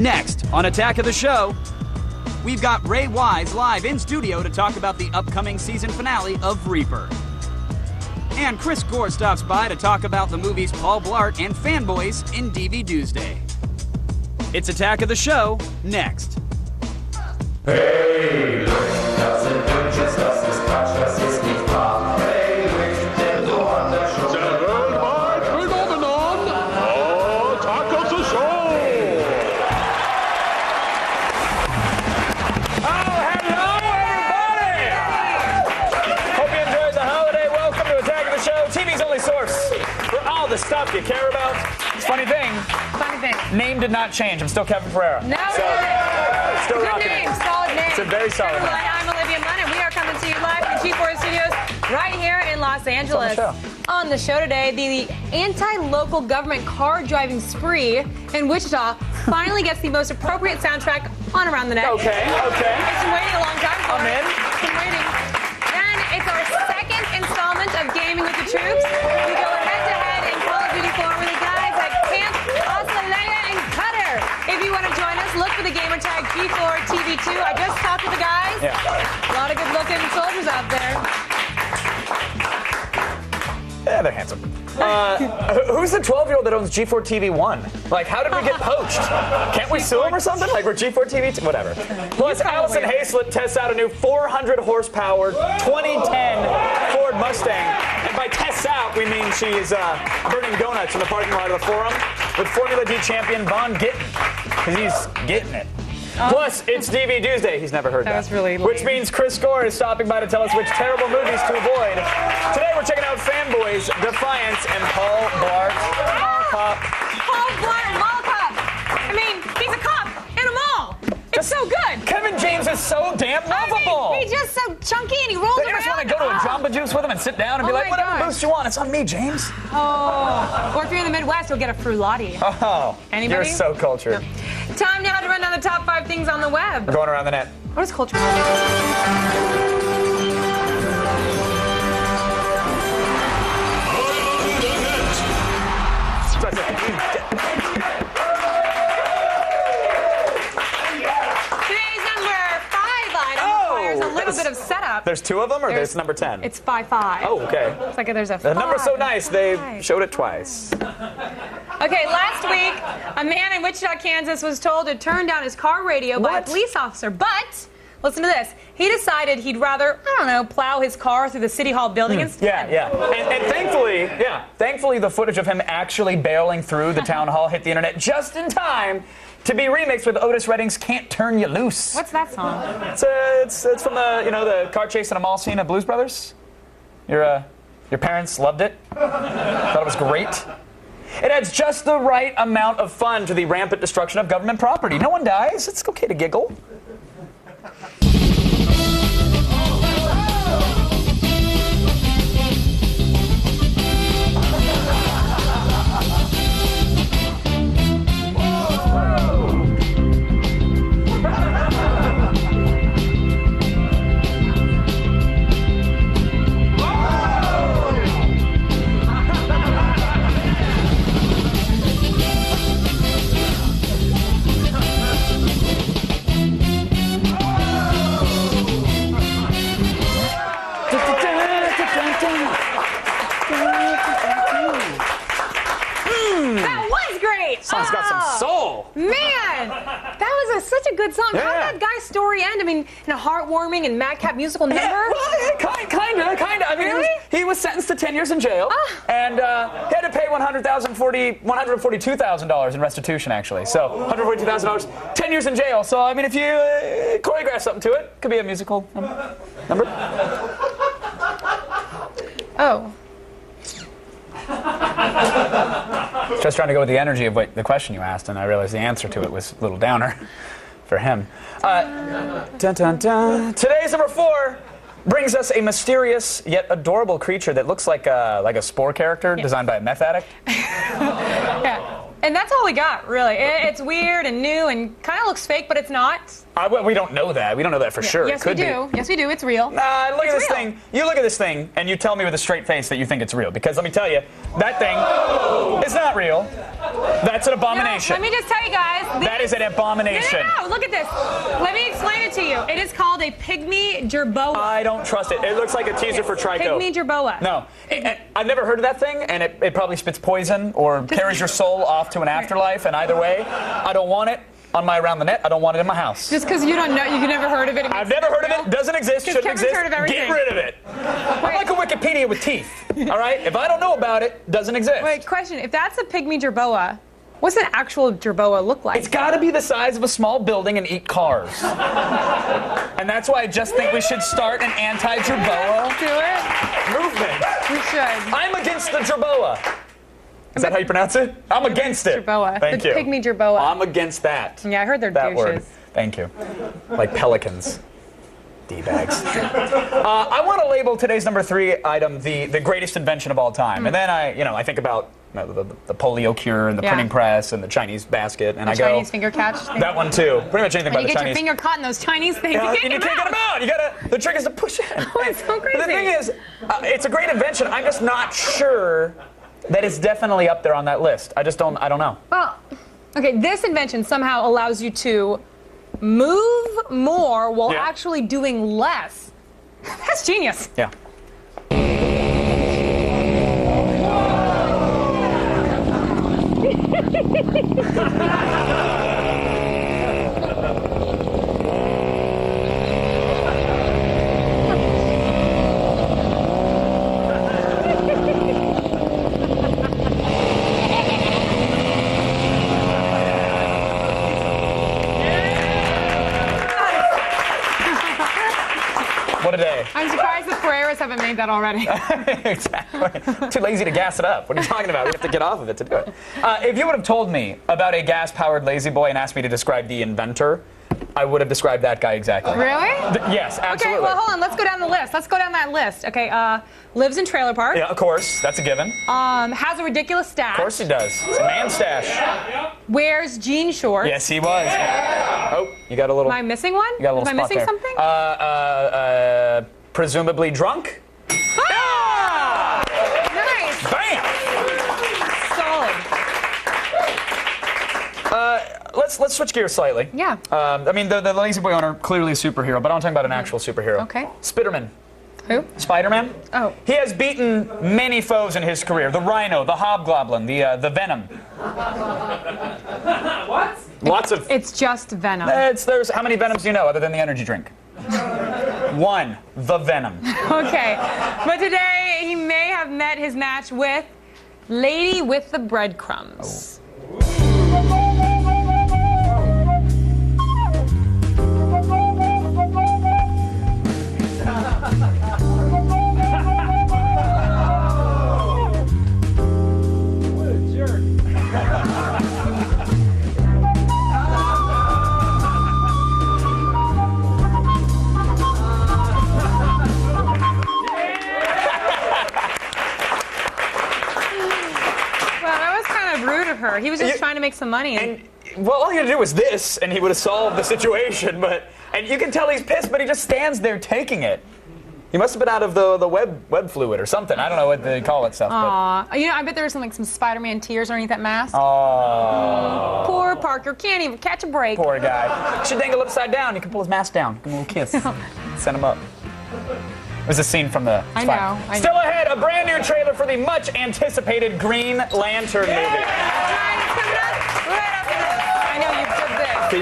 Next on Attack of the Show, we've got Ray Wise live in studio to talk about the upcoming season finale of Reaper. And Chris Gore stops by to talk about the movies Paul Blart and Fanboys in DV Doomsday. It's Attack of the Show, next. Hey, das sind Wünsche, das ist Quatsch, das ist nicht wahr. Hey, der Show. The worldwide phenomenon, Attack of the Show. Oh, hello, everybody! Hope you enjoyed the holiday. Welcome to Attack of the Show, TV's only source for all the stuff you care about. It's a funny thing. Name did not change. I'm still Kevin Ferreira. No, still good rocking name, it. solid name. It's a very solid name. I'm ENunn, and we are coming to you live from G4 Studios right here in Los Angeles. On the show today, the anti-local government car driving spree in Wichita finally gets the most appropriate soundtrack on Around the Net. Okay. I've been waiting a long time for I'm it. in. Been waiting. Then it's our second installment of Gaming with the Troops. We go head-to-head in Call of Duty 4 with the guys at Camp Asalaya and Cutter. If you want to join us, look for the gamer tag G4TV2. I just talked to the guys. Yeah. A lot of good-looking soldiers out there. Yeah, they're handsome. Who's the 12-year-old that owns G4 TV1? Like, how did we get poached? Can't we sue him or something? Like, we're G4 TV2? Whatever. Plus, Allison Hayslett tests out a new 400 horsepower 2010 Ford Mustang. And by tests out, we mean she's burning donuts in the parking lot of the Forum with Formula D champion Von Gittin. Because he's getting it. Plus, it's DV Doomsday. He's never heard that. That was really lame. Which means Chris Gore is stopping by to tell us which terrible movies to avoid. Today, we're checking out Fanboys, Defiance, and Paul Blart Mall Cop. Paul Blart Mall Cop. I mean, he's a cop in a mall. It's so good. Kevin James is so damn lovable. I mean, he's just so chunky and he rolls Don't you around. just want to go to a Jamba Juice with him and sit down and be Oh like, my whatever gosh. boost you want, it's on me, James. Oh. Or if you're in the Midwest, you'll get a Frulotti. Oh, Anybody? you're so cultured. Time now to run down the top 5 things on the web. We're going around the net. What is culture? Today's number 5 item requires a little bit of setup. There's 2 of them, or there's number 10? It's 5-5. Oh, okay. It's like there's a The number's so five. nice, they showed it twice. Okay, last week, a man in Wichita, Kansas was told to turn down his car radio by a police officer, but listen to this. He decided he'd rather, I don't know, plow his car through the City Hall building instead. Yeah. And thankfully the footage of him actually barreling through the town hall hit the internet just in time to be remixed with Otis Redding's Can't Turn You Loose. What's that song? It's from the, the car chase in a mall scene of Blues Brothers. Your parents loved it. Thought it was great. It adds just the right amount of fun to the rampant destruction of government property. No one dies. It's okay to giggle. That was great! Song's got some soul. Man, that was such a good song. How did that guy's story end? I mean, in a heartwarming and madcap musical number? Kinda. I mean, Really? he was sentenced to 10 years in jail, and he had to pay $142,000 in restitution, actually. So, $142,000, 10 years in jail. So, I mean, if you choreograph something to it, could be a musical number. Oh. Just trying to go with the energy of the question you asked, and I realized the answer to it was a little downer for him. Dun, dun, dun. Today's number 4 brings us a mysterious yet adorable creature that looks like a Spore character designed by a meth addict. Yeah. And that's all we got, really. It's weird and new and kind of looks fake, but it's not. Well, we don't know that. We don't know that for sure. Yes, it could we do. Yes, we do. It's real. Nah, look at this real. thing. You look at this thing, and you tell me with a straight face that you think it's real. Because let me tell you, that thing is not real. That's an abomination. No, let me just tell you guys. That is an abomination. No, look at this. Let me explain it to you. It is called a pygmy jerboa. I don't trust it. It looks like a teaser for Trico. Pygmy jerboa. No. I've never heard of that thing, and it probably spits poison or carries your soul off to an afterlife, and either way, I don't want it on my Around the Net. I don't want it in my house. Just because you don't know, you've never heard of it. I've never heard of it. Doesn't exist. Shouldn't Kevin's exist. heard of everything. Get rid of it. I'm like a Wikipedia with teeth. All right? If I don't know about it, doesn't exist. Wait, question. If that's a pygmy jerboa, what's an actual jerboa look like? It's got to be the size of a small building and eat cars. And that's why I just think we should start an anti-jerboa Do it. movement. We should. I'm against the jerboa. Is that how you pronounce it? I'm against it. Jerboa. Thank the you. pygmy jerboa. I'm against that. Yeah, I heard they're That douches. word. Thank you. Like pelicans. D-bags. I want to label today's number 3 item the greatest invention of all time. And then I think about the polio cure and the printing press and the Chinese basket, and I go Chinese finger catch thing. that one too. Pretty much anything When about you the get your Chinese. finger caught in those Chinese things, And you you can't can't get them out. The trick is to push it. Oh, it's so crazy. But the thing is, it's a great invention. I'm just not sure that it's definitely up there on that list. I don't know. Well, okay, this invention somehow allows you to move more while Yeah. actually doing less. That's genius. Yeah. What a day. I'm surprised the Carreras haven't made that already. Exactly. Too lazy to gas it up. What are you talking about? We have to get off of it to do it. If you would have told me about a gas-powered lazy boy and asked me to describe the inventor, I would have described that guy exactly. Really? Yes, absolutely. Okay, well, hold on. Let's go down the list. Let's go down that list. Okay, lives in trailer park. Yeah, of course. That's a given. Has a ridiculous stash. Of course he does. It's a man stash. Wears jean shorts. Yes, he was. Oh, you got a little. Am I missing one? You got a little Am I spot missing there. something? Presumably drunk. Ah! Nice. Bam. Solid. Let's switch gears slightly. Yeah. I mean, the lazy boy owner, clearly a superhero, but I'm talking about an actual superhero. Okay. Spiderman. Who? Spider-Man? Oh. He has beaten many foes in his career. The Rhino, the Hobgoblin, the Venom. What? Lots of... It's just Venom. There's how many Venoms do you know other than the energy drink? One. The Venom. Okay. But today, he may have met his match with Lady with the Breadcrumbs. Her. He was just trying to make some money. And well, all he had to do was this, and he would have solved the situation. And you can tell he's pissed, but he just stands there taking it. He must have been out of the web fluid or something. I don't know what they call it stuff. Aw, you know, I bet there was some Spider-Man tears underneath that mask. Oh. Poor Parker can't even catch a break. Poor guy. Should dangle upside down. You can pull his mask down. Give him a little kiss. Send him up. It was a scene from the. I know. Still ahead, a brand new trailer for the much anticipated Green Lantern movie. Right, it's coming up right after this. I know you did this. Okay.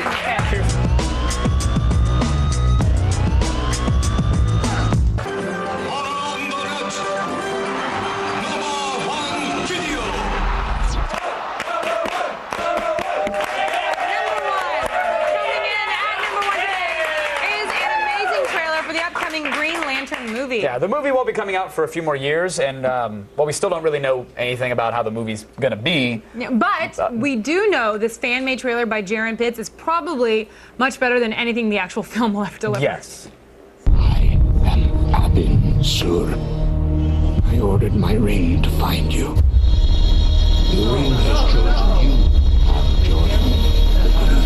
Movie. Yeah, the movie won't be coming out for a few more years, and well, we still don't really know anything about how the movie's gonna be. Yeah, but we do know this fan-made trailer by Jaron Pitts is probably much better than anything the actual film will ever deliver. Yes. I am Abin Sur. I ordered my ring to find you. The ring has chosen you, have chosen the green.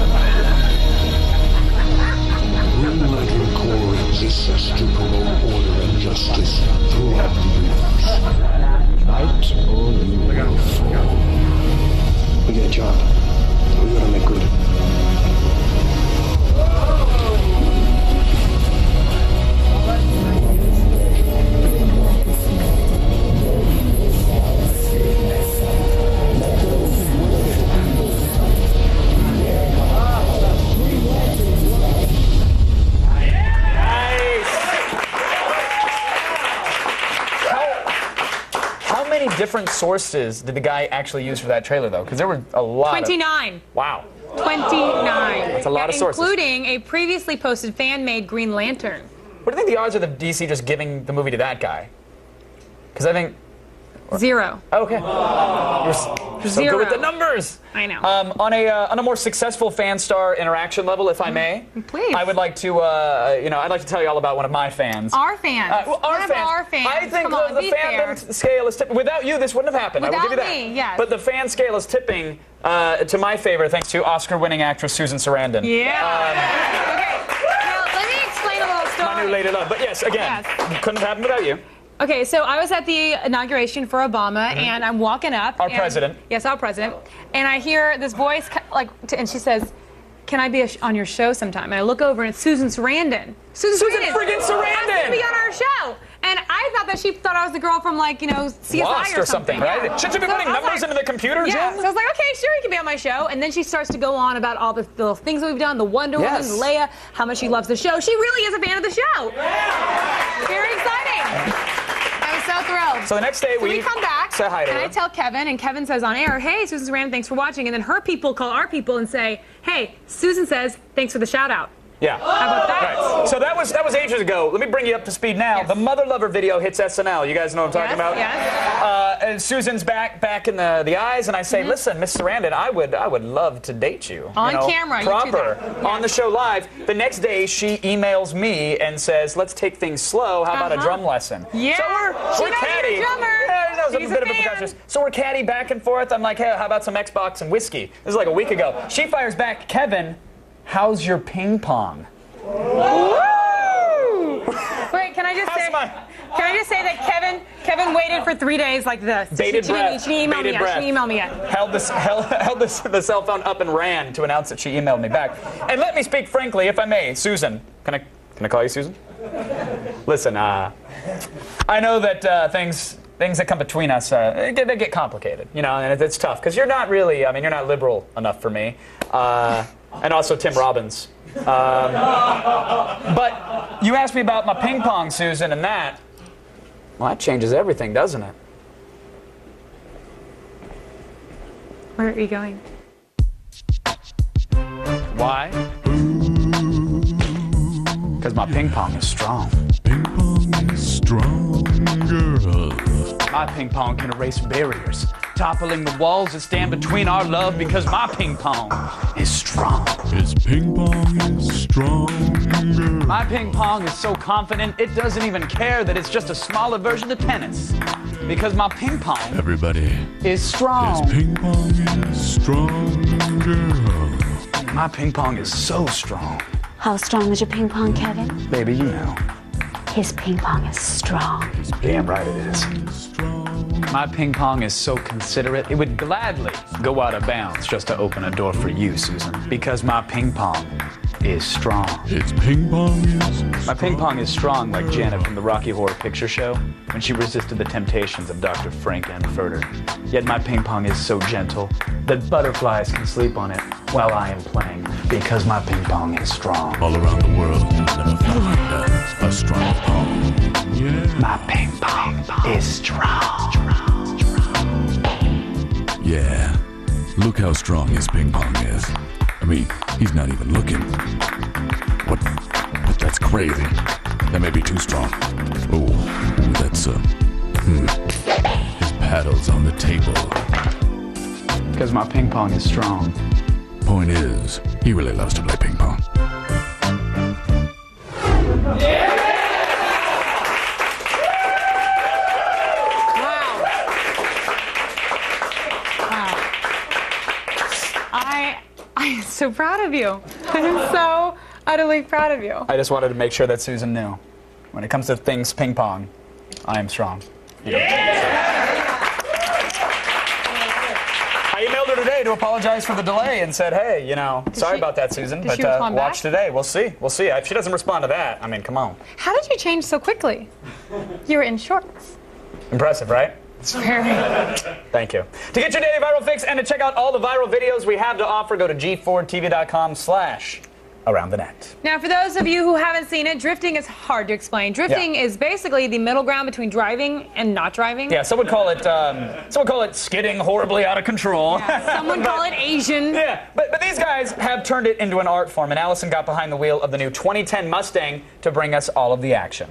different sources did the guy actually use for that trailer, though? Because there were a lot 29. Wow. 29. That's a lot of sources. Including a previously posted fan-made Green Lantern. What do you think the odds are of DC just giving the movie to that guy? Because I think... 0. Okay. You're so good with the numbers. I know. On a more successful fan star interaction level, if I may, please. I would like to I'd like to tell you all about one of my fans. Our fans. Our fans. I think Come on, the be fandom fair. scale is tipping. Without you, this wouldn't have happened. I will give you that. Without me, yes. But the fan scale is tipping to my favor, thanks to Oscar-winning actress Susan Sarandon. Yeah. Okay. Now let me explain a little story. My new lady love. But yes, again, couldn't have happened without you. Okay, so I was at the inauguration for Obama, and I'm walking up. Our president. Yes, our president. And I hear this voice, and she says, "Can I be on your show sometime?" And I look over, and it's Susan Sarandon. Susan friggin' Sarandon! Asked me to be on our show. And I thought that she thought I was the girl from, CSI Lost or something, right? Yeah. Should you be putting numbers into the computer, Yeah, Jen? so I was like, okay, sure, you can be on my show. And then she starts to go on about all the little things that we've done, the Wonder Woman, the Leia, how much she loves the show. She really is a fan of the show. Very exciting. I was so thrilled. So the next day we come back, say hi to and her. I tell Kevin, and Kevin says on air, "Hey, Susan Sarandon, thanks for watching." And then her people call our people and say, "Hey, Susan says thanks for the shout out." Yeah. How about that? Right. So that was ages ago. Let me bring you up to speed now. Yes. The Mother Lover video hits SNL. You guys know what I'm talking about? Yes. And Susan's back in the eyes, and I say, "Listen, Miss Sarandon, I would love to date you. On camera, you do proper, that. on the show live." The next day, she emails me and says, "Let's take things slow. How about a drum lesson?" Yeah. So we're She catty. a drummer. Yeah, that was She's a bit a of a fan. percussionist. So we're catty back and forth. I'm like, "Hey, how about some Xbox and whiskey?" This is like a week ago. She fires back, "Kevin, how's your ping pong?" Woo! Wait, can I just say that Kevin waited for 3 days like this. Bated breath. She didn't email me Bated yet. breath. She didn't email me yet. Held the cell phone up and ran to announce that she emailed me back. And let me speak frankly, if I may, Susan. Can I call you Susan? Listen, I know that things that come between us, they get complicated, and it's tough because you're not really, you're not liberal enough for me, and also Tim Robbins. But you asked me about my ping pong, Susan, and that changes everything, doesn't it? Where are you going? Why? Because my ping pong is strong. Ping pong is strong, girl. My ping pong can erase barriers, toppling the walls that stand between our love because my ping pong is strong. His ping pong is strong, girl. My ping pong is so confident it doesn't even care that it's just a smaller version of tennis. Because my ping pong Everybody, is strong. his ping pong is strong, girl. My ping pong is so strong. How strong is your ping pong, Kevin? Baby, you know. His ping pong is strong. Damn right it is. My ping pong is so considerate, it would gladly go out of bounds just to open a door for you, Susan. Because my ping pong is strong. His ping pong is My ping pong is strong like Janet from the Rocky Horror Picture Show when she resisted the temptations of Dr. Frankenfurter. Yet my ping pong is so gentle that butterflies can sleep on it while I am playing because my ping pong is strong. all around the world. Never found a strong pong. Yeah. My ping pong is strong. Yeah. Look how strong his ping pong is. I mean, he's not even looking. What? But that's crazy. That may be too strong. Oh, that's his paddle's on the table. Because my ping pong is strong. Point is, he really loves to play ping pong. I am so proud of you. I am so utterly proud of you. I just wanted to make sure that Susan knew. When it comes to things ping pong, I am strong. I emailed her today to apologize for the delay and said, "Hey, sorry about that, Susan, did but she respond watch back? today. We'll see. If she doesn't respond to that, come on. How did you change so quickly? You were in shorts. Impressive, right? Very. Thank you. To get your daily viral fix and to check out all the viral videos we have to offer, go to g4tv.com/viral. around the net. Now, for those of you who haven't seen it, drifting is hard to explain. Drifting is basically the middle ground between driving and not driving. Yeah, some would call it skidding horribly out of control. Yeah, some would call it Asian. Yeah, but these guys have turned it into an art form, and Allison got behind the wheel of the new 2010 Mustang to bring us all of the action.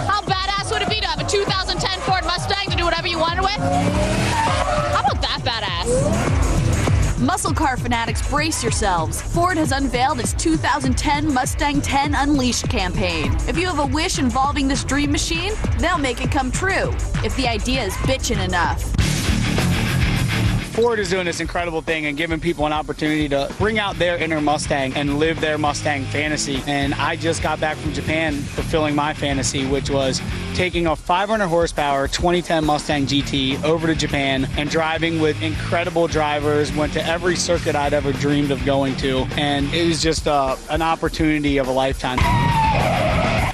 How badass would it be to have a 2010 Ford Mustang to do whatever you wanted with? How about that badass? Muscle car fanatics, brace yourselves. Ford has unveiled its 2010 Mustang 10 Unleashed campaign. If you have a wish involving this dream machine, they'll make it come true. If the idea is bitchin' enough. Ford is doing this incredible thing and giving people an opportunity to bring out their inner Mustang and live their Mustang fantasy. And I just got back from Japan fulfilling my fantasy, which was taking a 500 horsepower 2010 Mustang GT over to Japan and driving with incredible drivers. Went to every circuit I'd ever dreamed of going to, and it was just an opportunity of a lifetime.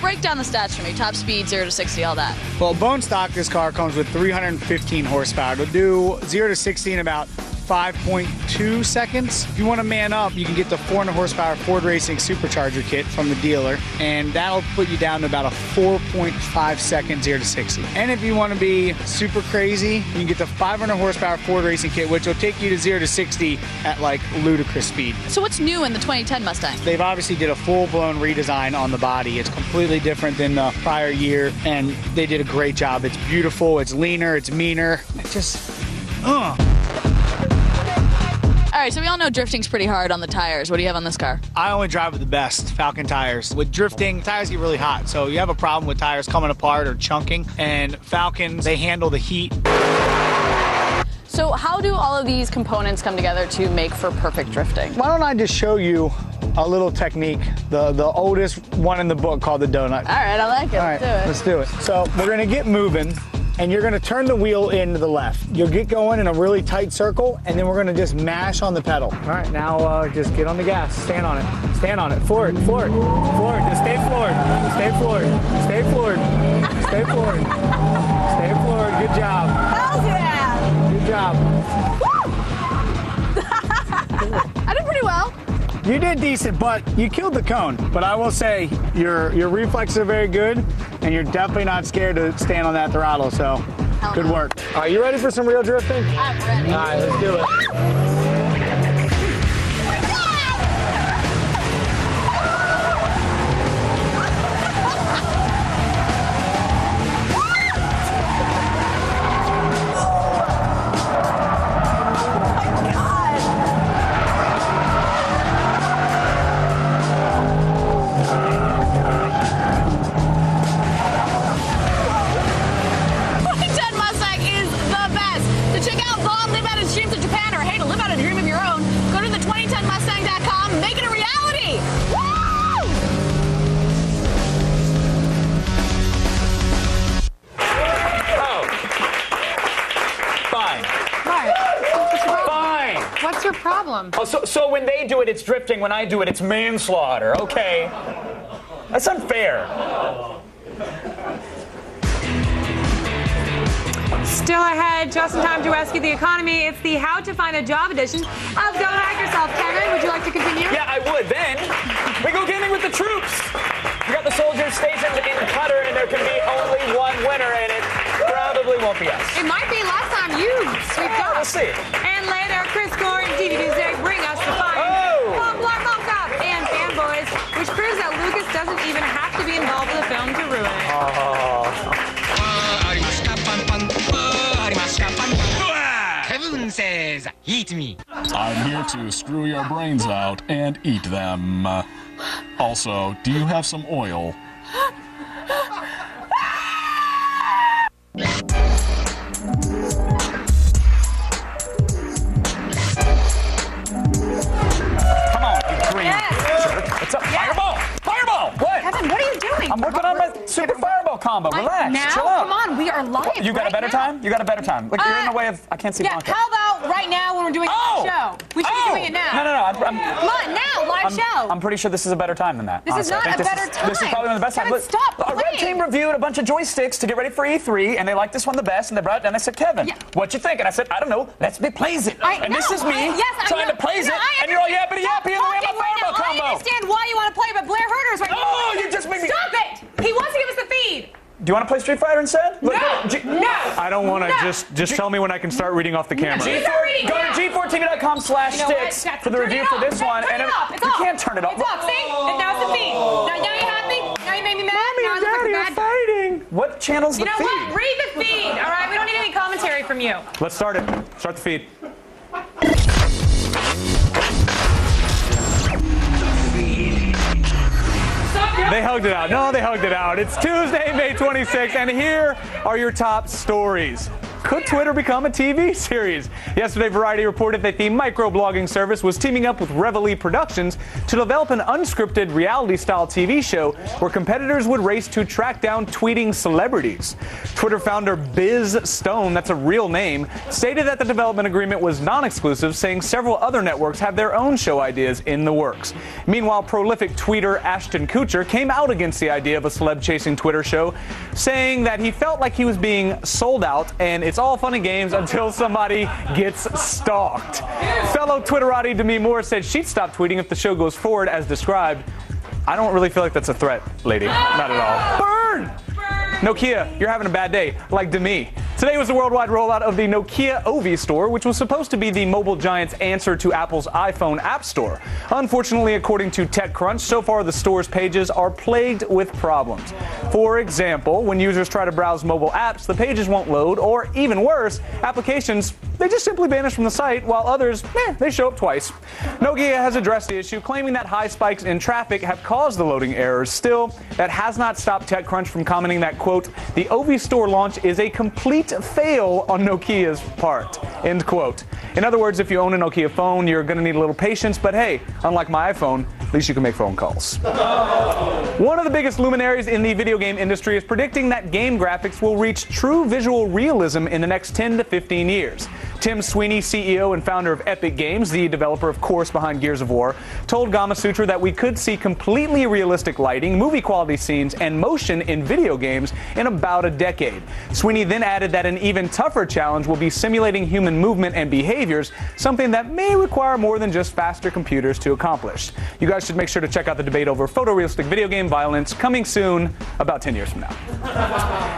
Break down the stats for me. Top speed, 0 to 60, all that. Well, bone stock, this car comes with 315 horsepower. It'll do 0 to 60 in about 5.2 seconds. If you want to man up, you can get the 400 horsepower Ford Racing Supercharger kit from the dealer, and that'll put you down to about a 4.5 second 0 to 60. And if you want to be super crazy, you can get the 500 horsepower Ford Racing kit, which will take you to 0 to 60 at like ludicrous speed. So what's new in the 2010 Mustang? They've obviously did a full-blown redesign on the body. It's completely different than the prior year, and they did a great job. It's beautiful, it's leaner, it's meaner. It's just, All right, so we all know drifting's pretty hard on the tires. What do you have on this car? I only drive with the best Falcon tires. With drifting, tires get really hot, so you have a problem with tires coming apart or chunking, and Falcons, they handle the heat. So how do all of these components come together to make for perfect drifting? Why don't I just show you a little technique, the oldest one in the book called the donut. All right, I like it. All right, let's do it. So we're gonna get moving, and you're gonna turn the wheel into the left. You'll get going in a really tight circle, and then we're gonna just mash on the pedal. All right, now just get on the gas, stand on it. Stand on it, forward, forward, forward, just stay forward, stay forward, stay forward, stay forward, stay forward, good job. Hell yeah! Good job. I did pretty well. You did decent, but you killed the cone. But I will say, your reflexes are very good, and you're definitely not scared to stand on that throttle, so good work. All right, you ready for some real drifting? I'm ready. All right, let's do it. What's your problem? Oh, so when they do it, it's drifting. When I do it, it's manslaughter. Okay. That's unfair. Still ahead, just in time to rescue the economy. It's the How to Find a Job edition of Don't Hack Yourself. Kevin, would you like to continue? Yeah, I would. Then we go gaming with the troops. We got the soldiers stationed in Qatar, and there can be only one winner, and it probably won't be us. It might be last time you sweeped up. We'll see. And later, Chris Gore and TV Tuesday bring us the fine Mom Cop and Fanboys, which proves that Lucas doesn't even have to be involved with the film to ruin it. Kevin says, eat me. I'm here to screw your brains out and eat them. Also, do you have some oil? Come on, you green. Yes. What's up? Fireball! Fireball! What? Kevin, what are you doing? I'm working on my super fireball combo. Relax. Now? Chill out. Come on, we are live. You got right a better now. time? You got a better time. Look, you're in the way of. I can't see Yeah, Blanca. how about right now when we're doing the show? We should be doing it now. No. Come on, now, live show. I'm pretty sure this is a better time than that. This is honestly. not I think a better time. This is probably one of the best times. Kevin, stop Our red playing. team reviewed a bunch of joysticks to get ready for E3, and they liked this one the best, and they brought it down. And I said, Kevin, what you think? And I said, I don't know. Let's be plays it. This is me trying to plays it, and you're all yappity yappy in the way of my combo. I understand why you want to play, but Blair Herter's right now. Oh, you just made me. Stop it! He wants to give us the feed. Do you want to play Street Fighter instead? No! I don't want to. Just tell me when I can start reading off the camera. Go to g4tv.com/sticks for the review for this one. Turn it off. It's you off. can't turn it off. It's off. See? And now it's the feed. Now you happy? Now you made me mad? Mommy and Daddy are fighting. What channel's the feed? You know what? Read the feed, all right? We don't need any commentary from you. Let's start it. Start the feed. They hugged it out. No, they hugged it out. It's Tuesday, May 26th, and here are your top stories. Could Twitter become a TV series? Yesterday, Variety reported that the microblogging service was teaming up with Reveille Productions to develop an unscripted reality-style TV show where competitors would race to track down tweeting celebrities. Twitter founder Biz Stone, that's a real name, stated that the development agreement was non-exclusive, saying several other networks have their own show ideas in the works. Meanwhile, prolific tweeter Ashton Kutcher came out against the idea of a celeb-chasing Twitter show, saying that he felt like he was being sold out and it's all fun and games until somebody gets stalked. Fellow Twitterati Demi Moore said she'd stop tweeting if the show goes forward as described. I don't really feel like that's a threat, lady. Not at all. Burn! Nokia, you're having a bad day, like Demi. Today was the worldwide rollout of the Nokia Ovi store, which was supposed to be the mobile giant's answer to Apple's iPhone App Store. Unfortunately, according to TechCrunch, so far the store's pages are plagued with problems. For example, when users try to browse mobile apps, the pages won't load, or even worse, applications, they just simply vanish from the site, while others, they show up twice. Nokia has addressed the issue, claiming that high spikes in traffic have caused the loading errors. Still, that has not stopped TechCrunch from commenting that, quote, the Ovi store launch is a complete fail on Nokia's part, end quote. In other words, if you own a Nokia phone, you're going to need a little patience, but hey, unlike my iPhone, at least you can make phone calls. One of the biggest luminaries in the video game industry is predicting that game graphics will reach true visual realism in the next 10 to 15 years. Tim Sweeney, CEO and founder of Epic Games, the developer, of course, behind Gears of War, told Gamasutra that we could see completely realistic lighting, movie-quality scenes, and motion in video games in about a decade. Sweeney then added that an even tougher challenge will be simulating human movement and behaviors, something that may require more than just faster computers to accomplish. You guys should make sure to check out the debate over photorealistic video game violence, coming soon, about 10 years from now.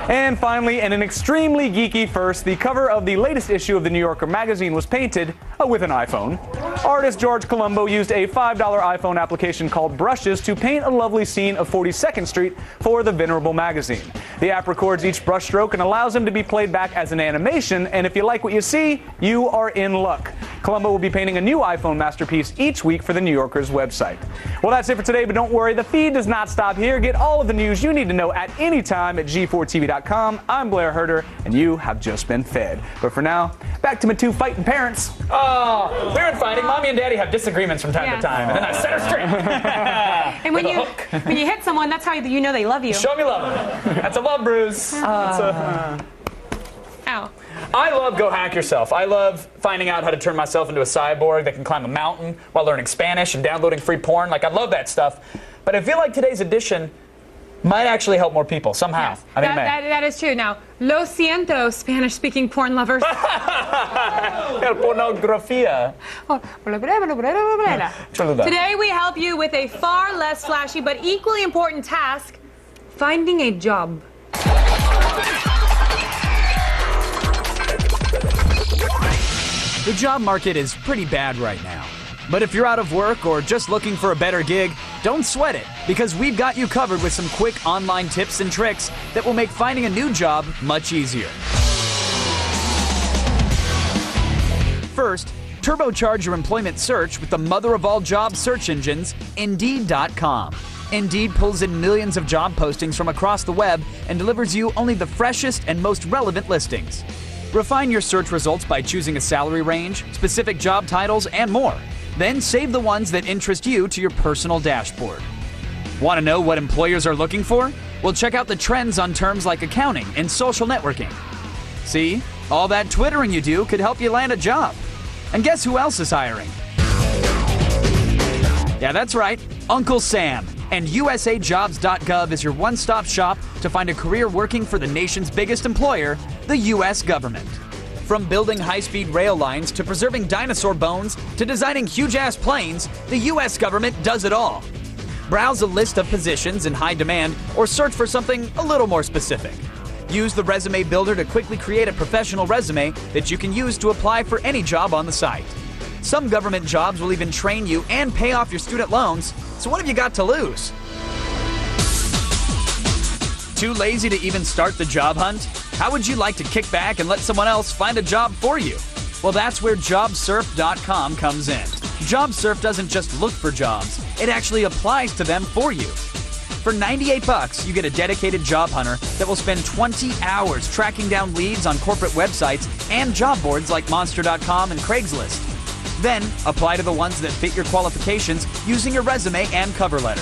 And finally, and an extremely geeky first, the cover of the latest issue of the New Yorker magazine was painted with an iPhone. Artist George Colombo used a $5 iPhone application called Brushes to paint a lovely scene of 42nd Street for the venerable magazine. The app records each brushstroke and allows them to be played back as an animation, and if you like what you see, you are in luck. Colombo will be painting a new iPhone masterpiece each week for the New Yorker's website. Well, that's it for today, but don't worry, the feed does not stop here. Get all of the news you need to know at any time at g4tv.com. I'm Blair Herter, and you have just been fed. But for now, back to my two fighting parents. Oh, we're in fighting. Mommy and Daddy have disagreements from time to time, and then I set her straight. And when you hit someone, that's how you know they love you. Show me love. That's a love bruise. Ow. I love Go Hack Yourself. I love finding out how to turn myself into a cyborg that can climb a mountain while learning Spanish and downloading free porn. Like, I love that stuff. But I feel like today's edition might actually help more people somehow. Yes, I think it may. that is true. Now, lo siento, Spanish-speaking porn lovers. Pornografía. Today we help you with a far less flashy but equally important task, finding a job. The job market is pretty bad right now. But if you're out of work or just looking for a better gig, don't sweat it, because we've got you covered with some quick online tips and tricks that will make finding a new job much easier. First, turbocharge your employment search with the mother of all job search engines, Indeed.com. Indeed pulls in millions of job postings from across the web and delivers you only the freshest and most relevant listings. Refine your search results by choosing a salary range, specific job titles, and more. Then save the ones that interest you to your personal dashboard. Want to know what employers are looking for? Well, check out the trends on terms like accounting and social networking. See? All that twittering you do could help you land a job. And guess who else is hiring? Yeah, that's right, Uncle Sam. And USAJobs.gov is your one-stop shop to find a career working for the nation's biggest employer, the U.S. government. From building high-speed rail lines to preserving dinosaur bones to designing huge-ass planes, the U.S. government does it all. Browse a list of positions in high demand or search for something a little more specific. Use the Resume Builder to quickly create a professional resume that you can use to apply for any job on the site. Some government jobs will even train you and pay off your student loans, so what have you got to lose? Too lazy to even start the job hunt? How would you like to kick back and let someone else find a job for you? Well, that's where JobSurf.com comes in. JobSurf doesn't just look for jobs, it actually applies to them for you. For $98, you get a dedicated job hunter that will spend 20 hours tracking down leads on corporate websites and job boards like Monster.com and Craigslist. Then, apply to the ones that fit your qualifications using your resume and cover letter.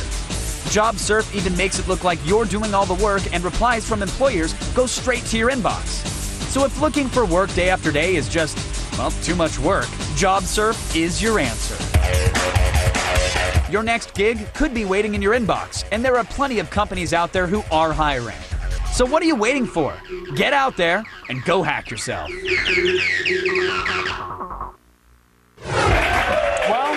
JobSurf even makes it look like you're doing all the work, and replies from employers go straight to your inbox. So if looking for work day after day is just, well, too much work, JobSurf is your answer. Your next gig could be waiting in your inbox, and there are plenty of companies out there who are hiring. So what are you waiting for? Get out there and go hack yourself. Well,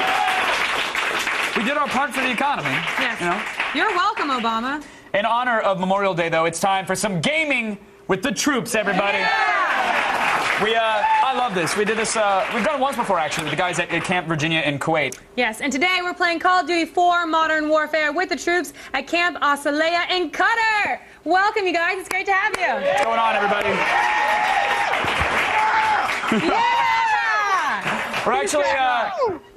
we did our part for the economy. Yes. You know? You're welcome, Obama. In honor of Memorial Day, though, it's time for some gaming with the troops, everybody. Yeah! I love this. We did this, we've done it once before, actually, with the guys at Camp Virginia in Kuwait. Yes, and today we're playing Call of Duty 4 Modern Warfare with the troops at Camp Asalea in Qatar. Welcome, you guys. It's great to have you. What's going on, everybody? Yeah! We're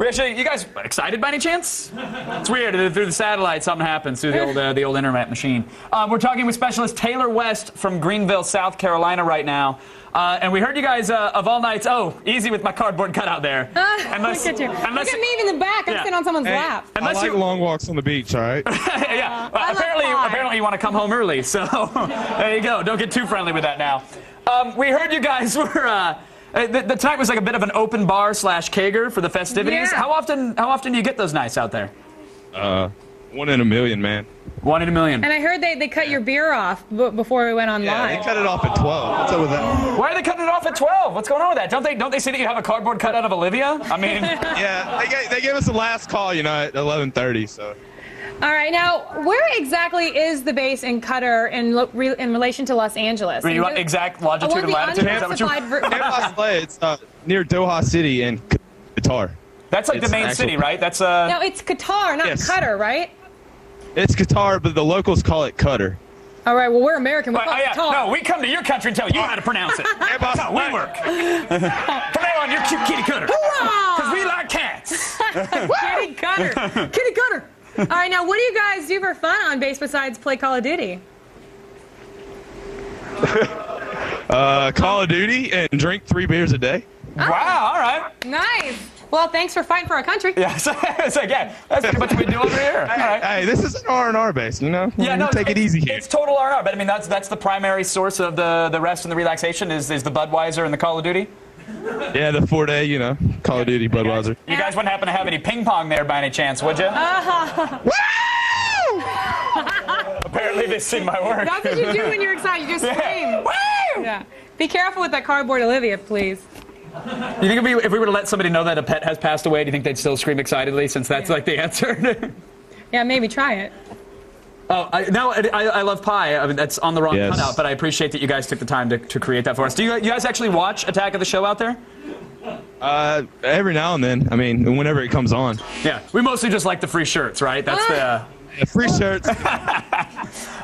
actually, you guys excited by any chance? It's weird, through the satellite, something happens through the old internet machine. We're talking with specialist Taylor West from Greenville, South Carolina right now. And we heard you guys of all nights, easy with my cardboard cutout there. Look at you. Look at me in the back. I'm sitting on someone's lap. I like long walks on the beach, all right? Yeah, apparently you want to come home early, so there you go. Don't get too friendly with that now. We heard you guys were... the tonight was like a bit of an open bar / kegger for the festivities. Yeah. How often do you get those nights out there? 1 in a million, man. 1 in a million. And I heard they cut your beer off before we went on Yeah, live. they cut it off at 12. What's up with that? Why are they cutting it off at 12? What's going on with that? Don't they say that you have a cardboard cutout of Olivia? I mean... Yeah, they gave us the last call, at 11:30, so... All right, now, where exactly is the base in Qatar in relation to Los Angeles? You want exact longitude and latitude? Is that what you... It's near Doha City in Qatar. That's like the main city, right? That's No, it's Qatar, not Qatar, right? It's Qatar, but the locals call it Qatar. All right, well, we're American. We call it Qatar. No, we come to your country and tell you how to pronounce it. That's how we work. From now on, you're cute kitty cutter. Because we like cats. Kitty cutter. Kitty cutter. All right, now, what do you guys do for fun on base besides play Call of Duty? Call of Duty and drink 3 beers a day. Wow, all right. Nice. Well, thanks for fighting for our country. Yeah, it's like, yeah, that's pretty much what we do over here. All right. Hey, this is an R&R base, Yeah, no, take it easy here. It's total R&R, but I mean, that's the primary source of the rest and the relaxation is the Budweiser and the Call of Duty? Yeah, the 4-day, Call of Duty Budweiser. You guys wouldn't happen to have any ping pong there by any chance, would you? Apparently they see my work. That's what you do when you're excited. You just scream. Woo! Yeah. Be careful with that cardboard, Olivia, please. You think if we were to let somebody know that a pet has passed away, do you think they'd still scream excitedly since that's like the answer? Yeah, maybe try it. I love pie. I mean, that's on the wrong cutout, but I appreciate that you guys took the time to create that for us. Do you guys actually watch Attack of the Show out there? Every now and then. I mean, whenever it comes on. Yeah, we mostly just like the free shirts, right? That's the... free shirts.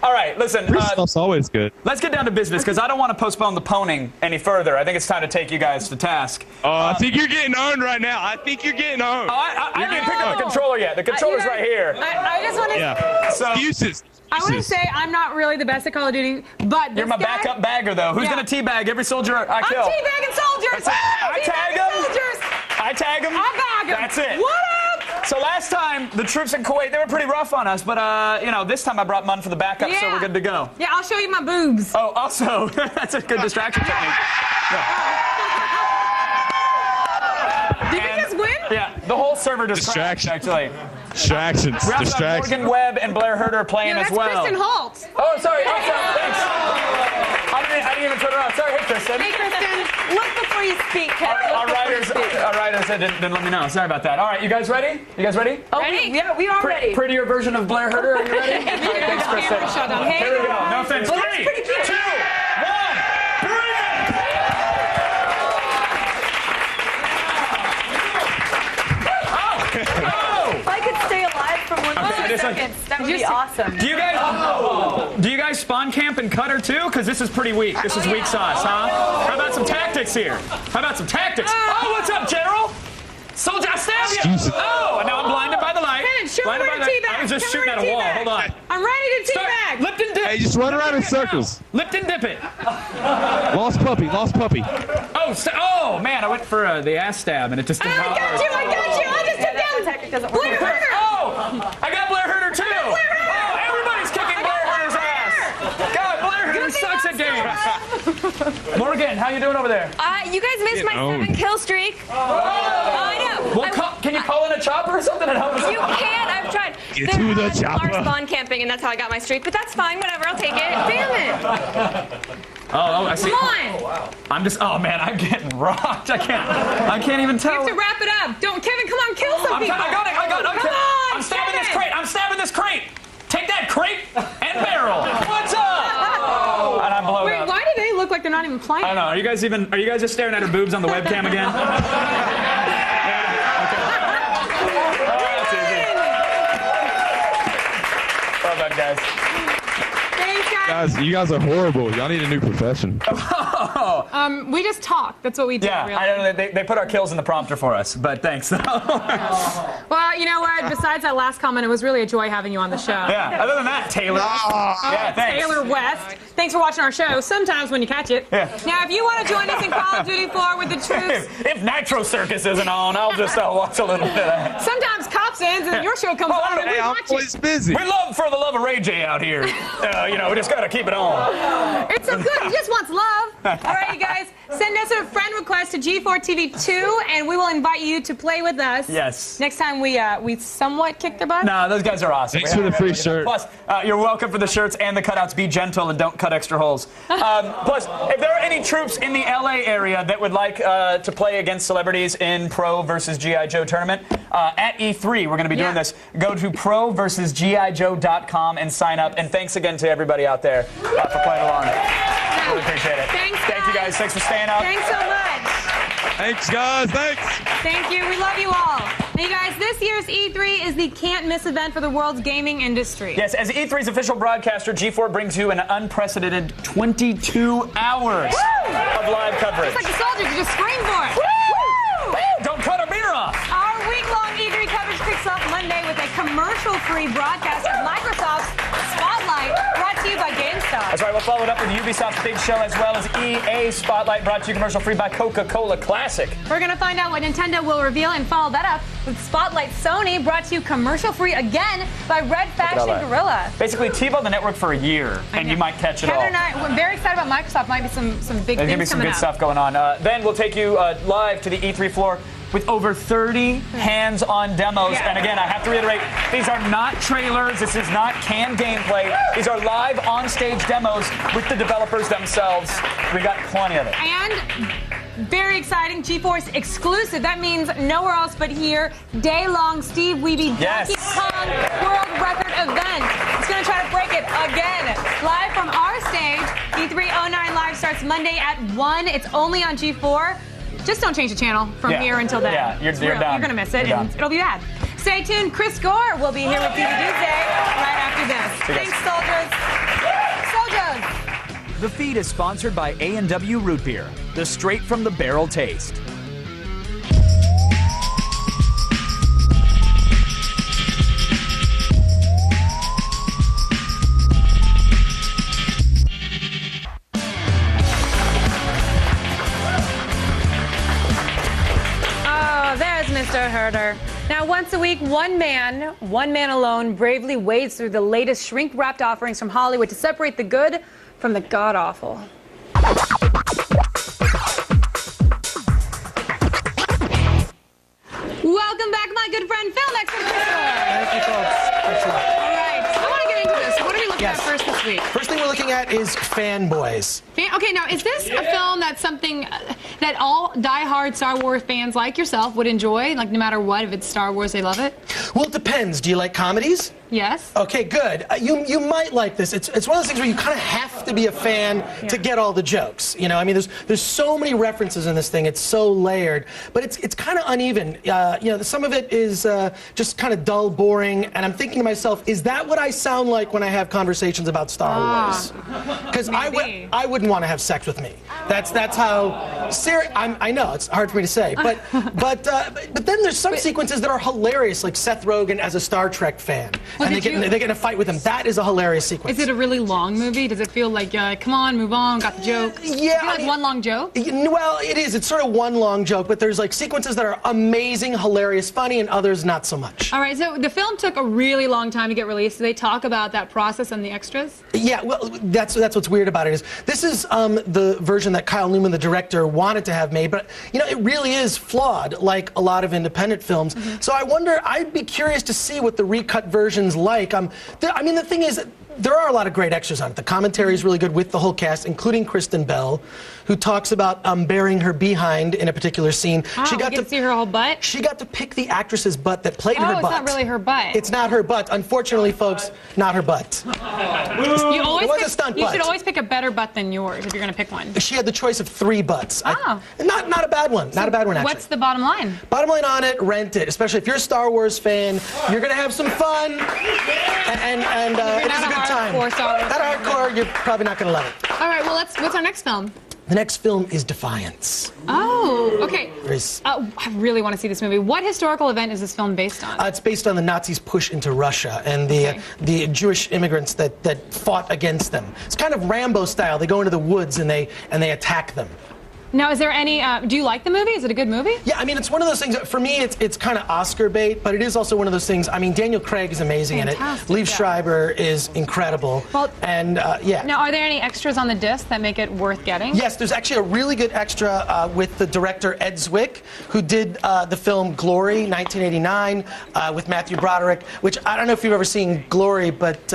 All right, listen. Free stuff's always good. Let's get down to business, because I don't want to postpone the poning any further. I think it's time to take you guys to task. I think you're getting owned right now. I think you're getting owned. I haven't picked up the controller yet. The controller's right here. I just want to... Yeah. Excuses. I want to say I'm not really the best at Call of Duty, but you're my backup bagger, though. Who's going to teabag every soldier I kill? I'm teabagging soldiers. I tag them. Soldiers. I tag them. I bag them. That's it. What up? So last time, the troops in Kuwait, they were pretty rough on us, but, you know, this time I brought Mun for the backup, so we're good to go. Yeah, I'll show you my boobs. Oh, also, that's a good distraction technique. Did we just win? Yeah, the whole server just crashed, actually. Distractions. We also have Distractions. Morgan Webb and Blair Herter playing as well. Kristen Holt. Oh, sorry. Oh, sorry. Thanks. I didn't even turn around. Sorry. Hey, Kristen. Hey, Kristen. Look before you speak, Kevin. Our writers didn't let me know. Sorry about that. All right, you guys ready? You guys ready? Oh, ready? Yeah, we are ready. Prettier version of Blair Herter. Are you ready? Thanks, Kristen. Here we go. No offense. Well, that's 3, pretty cute. 2, 1, bring it! If I could stay alive for one more second, that would be awesome. Do you guys spawn camp in Qatar too? Because this is pretty weak. This is weak sauce, huh? How about some tactics here? How about some tactics? Oh, what's up, General? Soldier, I stab you! Oh, and now I'm blinded by the light. Kevin, show me Blinded where by to the- teabag. I was just Show shooting me at a where to wall. teabag. Hold on. I'm ready to teabag. Lift and dip. Hey, just run around in circles. Lift and dip it. Lost puppy. Lost puppy. Oh, man, I went for the ass stab, and it just didn't I got you. I just took down. Blair Herter. Oh, I got Blair Herter too. Oh, everybody's kicking Blair Herter's ass. God, Blair Herter sucks at games. Morgan, how you doing over there? You guys missed my 7-kill streak. I know. Well, can you call in a chopper or something and help us? You can't. I've tried. Get to the Are chopper. spawn camping, and that's how I got my streak. But that's fine. Whatever. I'll take it. Damn it. Oh, I see. Come on. I'm just. Oh man, I'm getting rocked. I can't even tell. You have to wrap it up. Kevin, come on, kill some people. I got it. Come on, I'm stabbing Kevin. this crate. I'm stabbing this crate. Take that crate and barrel. What's up? Oh, and I'm blown Wait, up. why do they look like they're not even playing? I don't know. Are you guys just staring at her boobs on the webcam again? Well done, guys. Thanks, guys. Guys, you guys are horrible. Y'all need a new profession. We just talk. That's what we do. Yeah, really. I don't know. They put our kills in the prompter for us, but thanks. Well, you know what? Besides that last comment, it was really a joy having you on the show. Yeah. Other than that, Taylor. Yeah, thanks. Taylor West. Thanks for watching our show. Sometimes when you catch it. Yeah. Now, if you want to join us in Call of Duty 4 with the troops, If Nitro Circus isn't on, I'll watch a little bit of that. sometimes Cops ends and your show comes on and we I'm watch it. always busy. We love for the love of Ray J out here. You know, we just gotta keep it on. It's so good. He just wants love. All right, you guys. Send us a friend request to G4TV2, and we will invite you to play with us. Yes. Next time we somewhat kick their butt. No, those guys are awesome. Thanks for the free shirt. Plus, you're welcome for the shirts and the cutouts. Be gentle and don't cut extra holes. Plus, if there are any troops in the LA area that would like to play against celebrities in Pro versus G.I. Joe tournament, at E3, we're going to be doing this. Go to pro-versus-gijoe.com and sign up. And thanks again to everybody out there for playing along. Really appreciate it. Thanks, Thank you guys. Thanks for staying up. Thanks so much. Thanks, guys. Thanks. Thank you. We love you all. Now, you guys, this year's E3 is the can't-miss event for the world's gaming industry. Yes, as E3's official broadcaster, G4 brings you an unprecedented 22 hours of live coverage. It's like the soldiers, you just scream for it. Woo! Don't cut a beer off. Our week-long E3 coverage kicks off Monday with a commercial-free broadcast of Microsoft's Spotlight, brought to you by GameStop. That's right, we'll follow it up with Ubisoft's Big Show as well as EA Spotlight, brought to you commercial-free by Coca-Cola Classic. We're going to find out what Nintendo will reveal and follow that up with Spotlight Sony, brought to you commercial-free again by Red Faction Gorilla. Basically, TiVo the network for a year, and you might catch it all. Kevin and I, we're very excited about Microsoft. Might be some big There's things going to be some coming good up. stuff going on. Then we'll take you live to the E3 floor with over 30 hands-on demos. Yeah. And again, I have to reiterate, these are not trailers. This is not canned gameplay. These are live on-stage demos with the developers themselves. We got plenty of it. And very exciting, GeForce exclusive. That means nowhere else but here. Day-long Steve Wiebe Donkey Kong World Record event. It's going to try to break it again. Live from our stage, E309 Live starts Monday at 1. It's only on G4. Just don't change the channel from here until then. Yeah, you're done. You're going to miss it, and it'll be bad. Stay tuned. Chris Gore will be here with TV Tuesday right after this. Thanks, soldiers. Soldiers! The feed is sponsored by A&W Root Beer, the straight-from-the-barrel taste. Oh, there's Mr. Herter. Now, once a week, one man alone, bravely wades through the latest shrink-wrapped offerings from Hollywood to separate the good from the god-awful. Welcome back, my good friend Phil, next to the Thank you, folks. All right, I want to get into this. What are we looking at first this week? First thing we're looking at is Fanboys. Okay, now, is this a film that's something that all die-hard Star Wars fans like yourself would enjoy? Like, no matter what, if it's Star Wars, they love it? Well, it depends. Do you like comedies? Yes. Okay, good. You might like this. It's one of those things where you kind of have to be a fan to get all the jokes. You know, I mean, there's so many references in this thing. It's so layered, but it's kind of uneven. You know, some of it is just kind of dull, boring, and I'm thinking to myself, is that what I sound like when I have conversations about Star Wars? Because I wouldn't want to have sex with me. That's how serious. I know it's hard for me to say, but then there's some sequences that are hilarious, like Seth Rogen as a Star Trek fan. Well, and they get in a fight with him. That is a hilarious sequence. Is it a really long movie? Does it feel like, come on, move on, got the joke? Yeah. I mean, one long joke? Well, it is. It's sort of one long joke, but there's like sequences that are amazing, hilarious, funny, and others not so much. All right, so the film took a really long time to get released. Do they talk about that process and the extras? Yeah, well, that's what's weird about it is this is the version that Kyle Newman, the director, wanted to have made, but you know, it really is flawed, like a lot of independent films. So I wonder, I'd be curious to see what the recut version's like. I mean, the thing is, there are a lot of great extras on it. The commentary is really good with the whole cast, including Kristen Bell, who talks about burying her behind in a particular scene. Oh, she got to see her whole butt? She got to pick the actress's butt that played her butt. Oh, it's not really her butt. It's not her butt. Unfortunately, folks, not her butt. You always it was a stunt butt. You should always pick a better butt than yours if you're going to pick one. She had the choice of 3 butts. Oh. Not a bad one. Not a bad one, actually. What's the bottom line? Bottom line on it, rent it. Especially if you're a Star Wars fan, you're going to have some fun, and it is a good time. Not hardcore, you're probably not going to love it. All right, well, what's our next film? The next film is Defiance. Oh, okay. I really want to see this movie. What historical event is this film based on? It's based on the Nazis' push into Russia and the Jewish immigrants that fought against them. It's kind of Rambo style. They go into the woods and they attack them. Now, is there any, do you like the movie? Is it a good movie? Yeah, I mean, it's one of those things, for me, it's kind of Oscar bait, but it is also one of those things, I mean, Daniel Craig is amazing in it. Liev Schreiber is incredible. Well, and, yeah. Now, are there any extras on the disc that make it worth getting? Yes, there's actually a really good extra with the director Ed Zwick, who did the film Glory, 1989, with Matthew Broderick, which I don't know if you've ever seen Glory, but,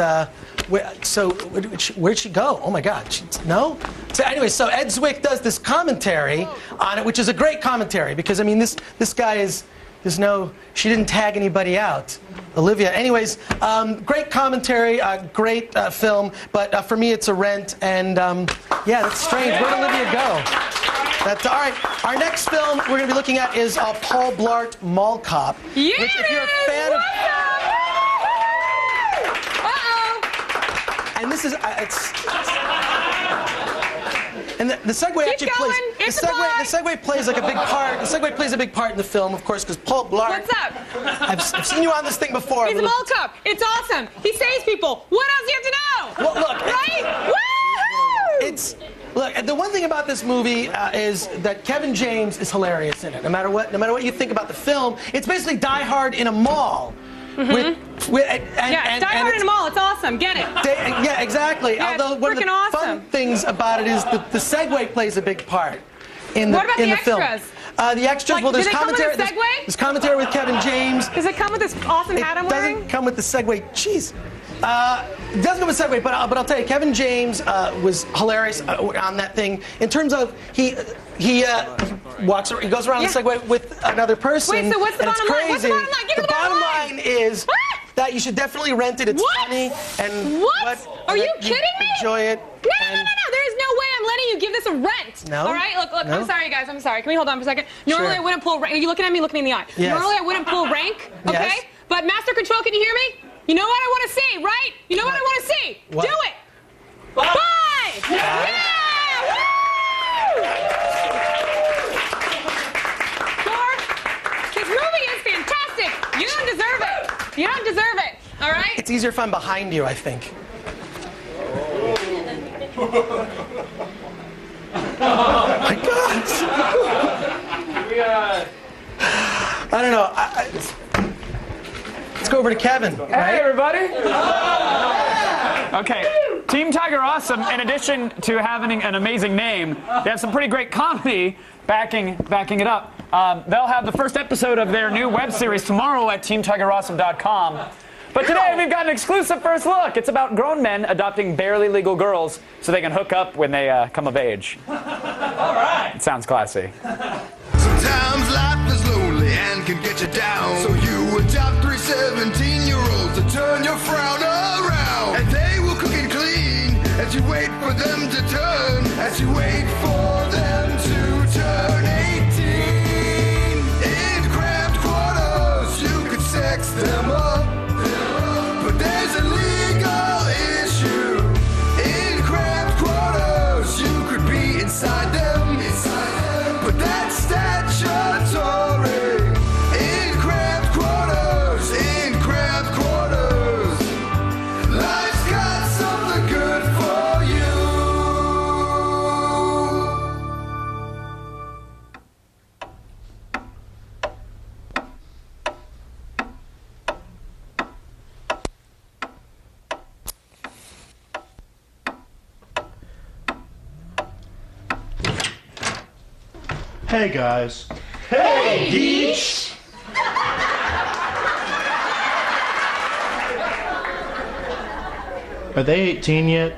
where'd she go? Oh my God, no? So anyway, so Ed Zwick does this commentary on it, which is a great commentary because I mean this guy is she didn't tag anybody out, Olivia. Anyways, great commentary, great film, but for me it's a rent, and yeah, that's strange. Where'd Olivia go? That's all right. Our next film we're going to be looking at is Paul Blart Mall Cop. Yeah, which, if you're a fan of, and this is and the segue actually plays. The segue plays like a big part. The segue plays a big part in the film, of course, because Paul Blart. What's up? I've seen you on this thing before. He's a mall cop. It's awesome. He saves people. What else do you have to know? Well, look, right? Woo! Look. The one thing about this movie is that Kevin James is hilarious in it. No matter what you think about the film, it's basically Die Hard in a mall. Die Hard in a mall. It's awesome. Get it? Yeah, exactly. Yeah, although one of the fun things about it is the segue plays a big part in the What about the film. extras? The extras, well, there's commentary. There's commentary with Kevin James. Does it come with this awesome hat I'm wearing? It doesn't come with the segue. Jeez. It doesn't come with segue, but I'll tell you, Kevin James was hilarious on that thing. In terms of he goes around the Segway with another person. Wait, so what's the bottom line? What's the bottom line? Give me the bottom line is that you should definitely rent it. It's funny and Are you kidding me? Enjoy it. No. There is no way I'm letting you give this a rent. No. All right? Look. No. I'm sorry, guys. I'm sorry. Can we hold on for a second? Normally, I wouldn't pull rank. Are you looking at me? Looking in the eye. Yes. Normally, I wouldn't pull rank. Okay? Yes. But Master Control, can you hear me? You know what I want to see, right? You know what I want to see? What? Do it. Bye. Yeah. This movie is fantastic. You don't deserve it. You don't deserve it. All right? It's easier if I'm behind you, I think. Oh my God. I don't know. over to Kevin. Hey, Right? everybody. Okay, Team Tiger Awesome, in addition to having an amazing name, they have some pretty great comedy backing it up. They'll have the first episode of their new web series tomorrow at TeamTigerAwesome.com. But today we've got an exclusive first look. It's about grown men adopting barely legal girls so they can hook up when they come of age. All right. It sounds classy. Sometimes life is lonely and can get you down. So you adopt 3 17-year-olds to turn your frown around. And they will cook and clean as you wait for them to turn. As you wait for them to turn 18. In cramped quarters, you could sex them up. But there's a legal issue. In cramped quarters, you could be inside them. But that's statutory. In cramped quarters, in cramped quarters. Life's got something good for you. Hey guys. Hey, geeks! Are they 18 yet?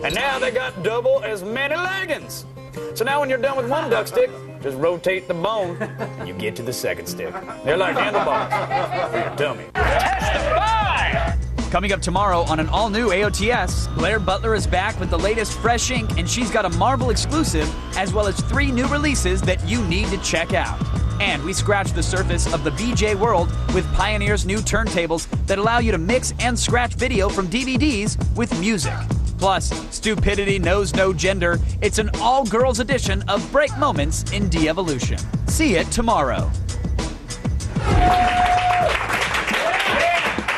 And now they got double as many leggings. So now when you're done with one duck stick, just rotate the bone and you get to the second stick. They're like handlebars for your dummy. Testify! Coming up tomorrow on an all-new AOTS, Blair Butler is back with the latest fresh ink, and she's got a Marvel exclusive, as well as 3 new releases that you need to check out. And we scratch the surface of the VJ world with Pioneer's new turntables that allow you to mix and scratch video from DVDs with music. Plus, stupidity knows no gender. It's an all-girls edition of Break Moments in De-Evolution. See it tomorrow.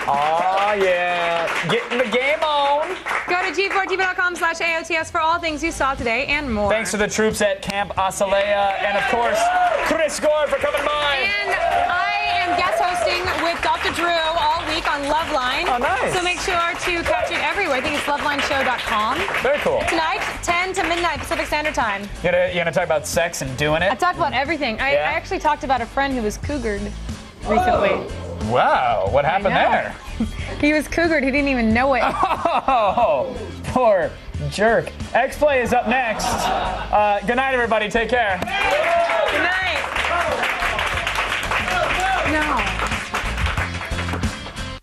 Oh, yeah. Getting the game on. Go to g4tv.com/AOTS for all things you saw today and more. Thanks to the troops at Camp Asalea, and of course, Chris Gore for coming by. And I am guest hosting with Dr. Drew all week on Loveline. Oh, nice. So make sure to catch it everywhere. I think it's lovelineshow.com. Very cool. Tonight, 10 to midnight Pacific Standard Time. You gonna talk about sex and doing it? I talked about everything. I Yeah? actually talked about a friend who was cougared recently. Wow, what happened there? He was cougared. He didn't even know it. Oh, poor jerk. X-Play is up next. Good night, everybody. Take care. Good night.